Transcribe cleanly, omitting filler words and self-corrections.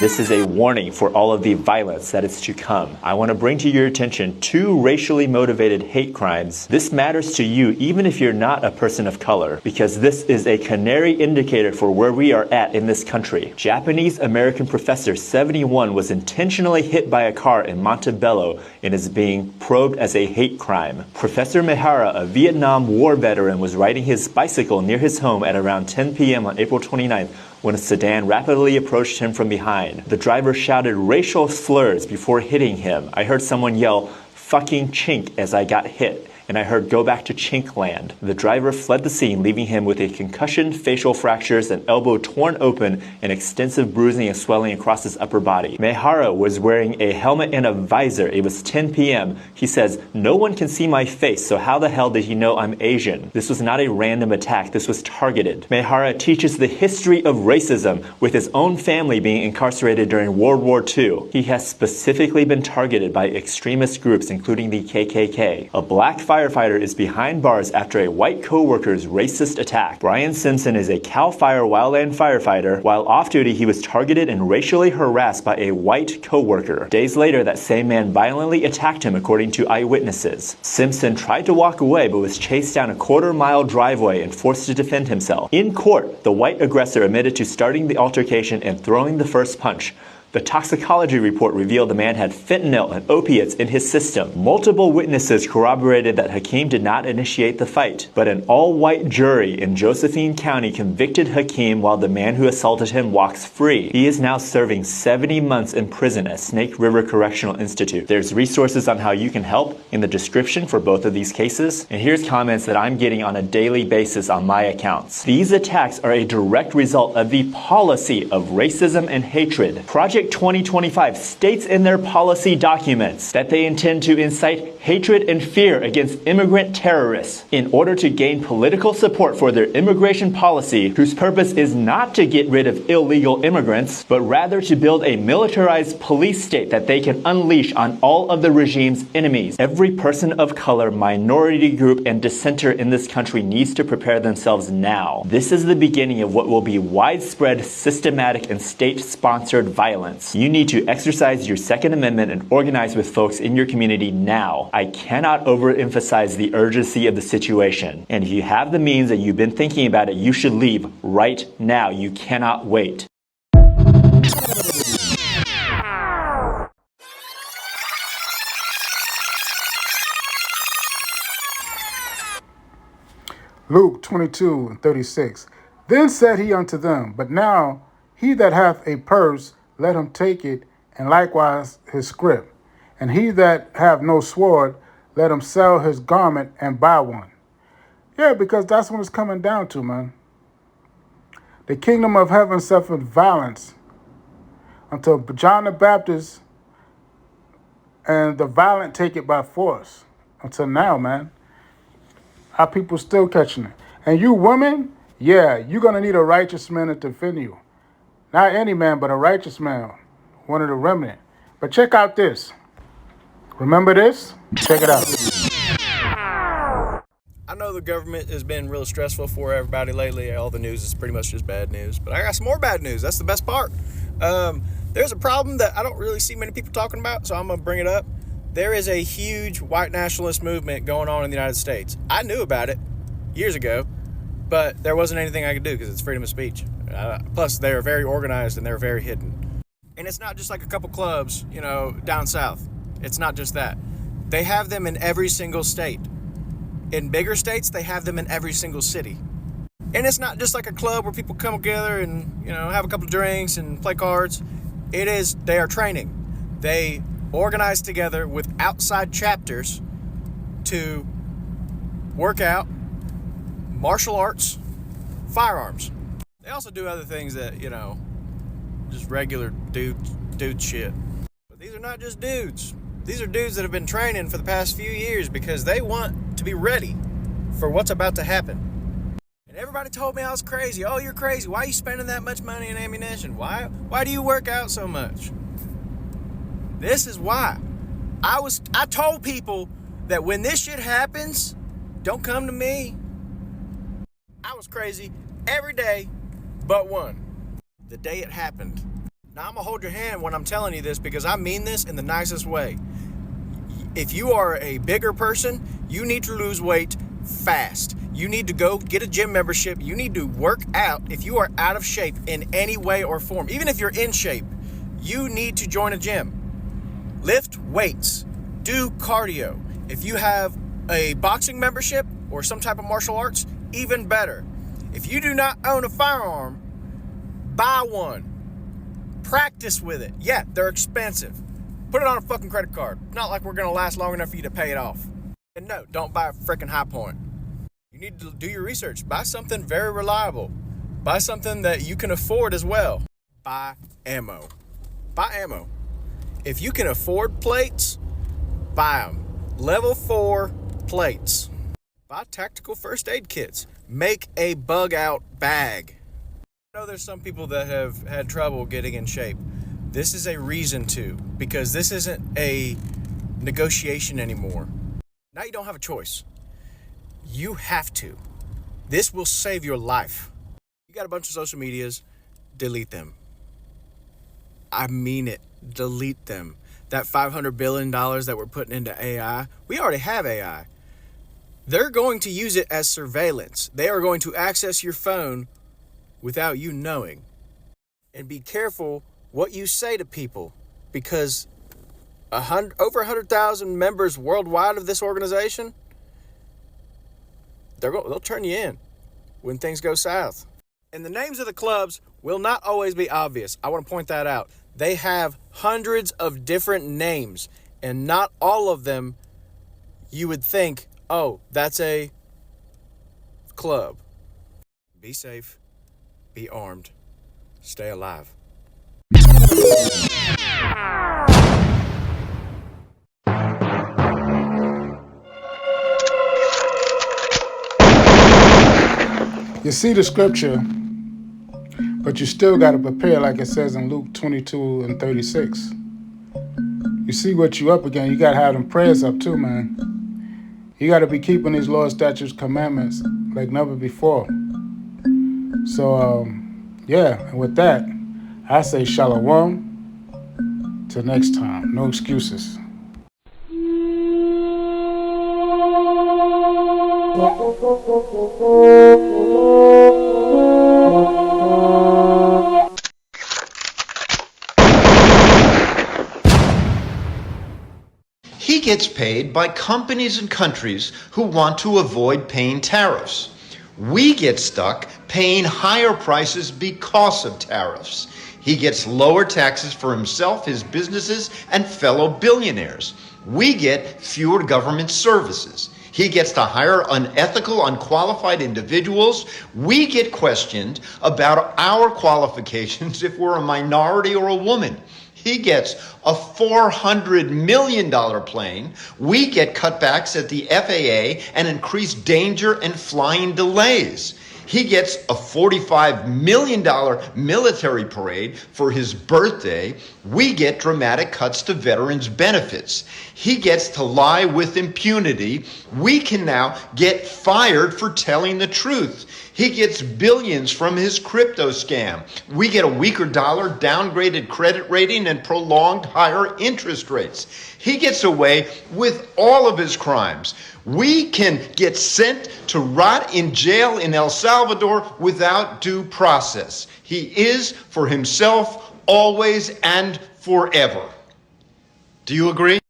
This is a warning for all of the violence that is to come. I want to bring to your attention 2 racially motivated hate crimes. This matters to you even if you're not a person of color, because this is a canary indicator for where we are at in this country. Japanese American professor 71 was intentionally hit by a car in Montebello and is being probed as a hate crime. Professor Mihara, a Vietnam War veteran, was riding his bicycle near his home at around 10 p.m. on April 29th when a sedan rapidly approached him from behind. The driver shouted racial slurs before hitting him. I heard someone yell, "Fucking chink," as I got hit, and I heard "Go back to chink land." The driver fled the scene, leaving him with a concussion, facial fractures, an elbow torn open, and extensive bruising and swelling across his upper body. Mehara was wearing a helmet and a visor. It was 10 p.m. He says, "No one can see my face, so how the hell did he know I'm Asian?" This was not a random attack. This was targeted. Mehara teaches the history of racism, with his own family being incarcerated during World War II. He has specifically been targeted by extremist groups, including the KKK. A black firefighter is behind bars after a white co-worker's racist attack. Brian Simpson is a CAL FIRE wildland firefighter. While off duty, he was targeted and racially harassed by a white co-worker. Days later, that same man violently attacked him, according to eyewitnesses. Simpson tried to walk away but was chased down a quarter-mile driveway and forced to defend himself. In court, the white aggressor admitted to starting the altercation and throwing the first punch. The toxicology report revealed the man had fentanyl and opiates in his system. Multiple witnesses corroborated that Hakeem did not initiate the fight, but an all-white jury in Josephine County convicted Hakeem while the man who assaulted him walks free. He is now serving 70 months in prison at Snake River Correctional Institute. There's resources on how you can help in the description for both of these cases. And here's comments that I'm getting on a daily basis on my accounts. These attacks are a direct result of the policy of racism and hatred. Project 2025 states in their policy documents that they intend to incite hatred and fear against immigrant terrorists in order to gain political support for their immigration policy, whose purpose is not to get rid of illegal immigrants, but rather to build a militarized police state that they can unleash on all of the regime's enemies. Every person of color, minority group, and dissenter in this country needs to prepare themselves now. This is the beginning of what will be widespread, systematic, and state-sponsored violence. You need to exercise your Second Amendment and organize with folks in your community now. I cannot overemphasize the urgency of the situation. And if you have the means and you've been thinking about it, you should leave right now. You cannot wait. Luke 22:36. Then said he unto them, But now he that hath a purse, let him take it, and likewise his scrip. And he that have no sword, let him sell his garment and buy one. Yeah, because that's what it's coming down to, man. The kingdom of heaven suffered violence until John the Baptist and the violent take it by force. Until now, man. Our people still catching it. And you women, yeah, you're going to need a righteous man to defend you. Not any man, but a righteous man. One of the remnant. But check out this. Remember this? Check it out. I know the government has been real stressful for everybody lately. All the news is pretty much just bad news. But I got some more bad news. That's the best part. There's a problem that I don't really see many people talking about, so I'm going to bring it up. There is a huge white nationalist movement going on in the United States. I knew about it years ago, but there wasn't anything I could do because it's freedom of speech. Plus, they're very organized and they're very hidden. And it's not just like a couple clubs, down south. It's not just that. They have them in every single state. In bigger states, they have them in every single city. And it's not just like a club where people come together and, have a couple of drinks and play cards. They are training. They organize together with outside chapters to work out, martial arts, firearms. They also do other things that, just regular dude shit. But these are not just dudes. These are dudes that have been training for the past few years because they want to be ready for what's about to happen. And everybody told me I was crazy. Oh, you're crazy. Why are you spending that much money on ammunition? Why do you work out so much? This is why. I told people that when this shit happens, don't come to me. I was crazy every day but one. The day it happened. Now, I'm going to hold your hand when I'm telling you this because I mean this in the nicest way. If you are a bigger person, you need to lose weight fast. You need to go get a gym membership. You need to work out. If you are out of shape in any way or form, even if you're in shape, you need to join a gym. Lift weights. Do cardio. If you have a boxing membership or some type of martial arts, even better. If you do not own a firearm, buy one. Practice with it. Yeah, they're expensive. Put it on a fucking credit card. Not like we're going to last long enough for you to pay it off. And no, don't buy a freaking High Point. You need to do your research. Buy something very reliable. Buy something that you can afford as well. Buy ammo. Buy ammo. If you can afford plates, buy them. Level 4 plates. Buy tactical first aid kits. Make a bug out bag. I know there's some people that have had trouble getting in shape. This is a reason to, because this isn't a negotiation anymore. Now you don't have a choice. You have to. This will save your life. You got a bunch of social medias, delete them. I mean it. Delete them. That $500 billion that we're putting into AI, we already have AI. They're going to use it as surveillance. They are going to access your phone without you knowing. And be careful what you say to people, because over 100,000 members worldwide of this organization, they'll turn you in when things go south. And the names of the clubs will not always be obvious. I want to point that out. They have hundreds of different names, and not all of them you would think, oh, that's a club. Be safe, be armed, stay alive. You see the scripture, but you still got to prepare, like it says in Luke 22 and 36. You see what you up against. You got to have them prayers up too, man. You got to be keeping these laws, statutes, commandments like never before. So, yeah, and with that, I say shalom. Till next time, no excuses. He gets paid by companies and countries who want to avoid paying tariffs. We get stuck paying higher prices because of tariffs. He gets lower taxes for himself, his businesses, and fellow billionaires. We get fewer government services. He gets to hire unethical, unqualified individuals. We get questioned about our qualifications if we're a minority or a woman. He gets a $400 million plane. We get cutbacks at the FAA and increased danger and flying delays. He gets a $45 million military parade for his birthday. We get dramatic cuts to veterans' benefits. He gets to lie with impunity. We can now get fired for telling the truth. He gets billions from his crypto scam. We get a weaker dollar, downgraded credit rating, and prolonged higher interest rates. He gets away with all of his crimes. We can get sent to rot in jail in El Salvador without due process. He is for himself always and forever. Do you agree?